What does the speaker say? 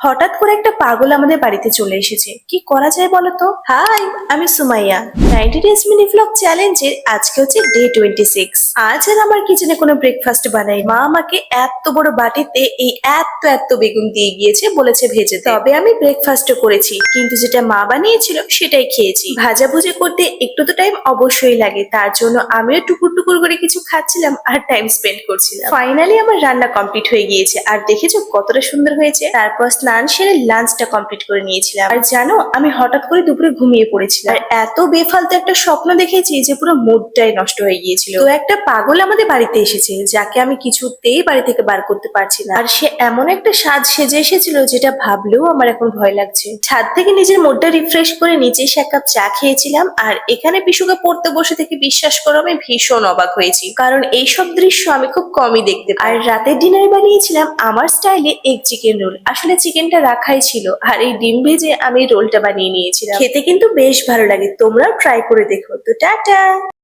হঠাৎ করে একটা পাগল আমাদের বাড়িতে চলে এসেছে। কি করা যায় বলতো? হাই, আমি সুমাইয়া। 90 ডেজ মিনি ভ্লগ চ্যালেঞ্জের আজকে হচ্ছে ডে 26। আজ আর আমার কিচেনে কোনো ব্রেকফাস্ট বানাই। মা আমাকে এত বড় বাটিতে এই এত এত বেগুন দিয়ে গিয়েছে, বলেছে ভেজে। তবে আমি ব্রেকফাস্টও করেছি, কিন্তু যেটা মা বানিয়েছিল সেটাই খেয়েছি। ভাজাভুজি করতে একটু তো টাইম অবশ্যই লাগে, তার জন্য আমিও টুকুর টুকুর করে কিছু খাচ্ছিলাম আর টাইম স্পেন্ড করছিলাম। ফাইনালি আমার রান্না কমপ্লিট হয়ে গিয়েছে, আর দেখেছো কতটা সুন্দর হয়েছে। তারপর স্নান সেরে লাঞ্চটা কমপ্লিট করে নিয়েছিলাম। আর জানো, আমি হঠাৎ করে দুপুরে ঘুমিয়ে পড়েছিলাম, আর এত বেফালতু একটা স্বপ্ন দেখেছি যে পুরো মুডটাই নষ্ট হয়ে গিয়েছিল। তো একটা পাগল আমাদের বাড়িতে এসেছে, যাকে আমি কিছুতেই বাড়ি থেকে বার করতে পারছি না। আর সে এমন একটা সাজ সেজে এসেছিল যেটা ভাবলেও আমার এখন ভয় লাগছে। ছাদ থেকে নিজের মুডটা রিফ্রেশ করে নিচে এসে এক কাপ চা খেয়েছিলাম, আর এখানে পিসুকে পড়তে বসে থেকে বিশ্বাস করো আমি ভীষণ অবাক হয়েছি, কারণ এইসব দৃশ্য আমি খুব কমই দেখতে পাই। আর রাতের ডিনারে বানিয়েছিলাম আমার স্টাইলে এগ চিকেন রোল। আসলে চিকেনটা রাখাই ছিল, আর এই ডিম ভেজে আমি রোলটা বানিয়ে নিয়েছিলাম। খেতে কিন্তু বেশ ভালো লাগে, তোমরাও ট্রাই করে দেখো। তো টাটা।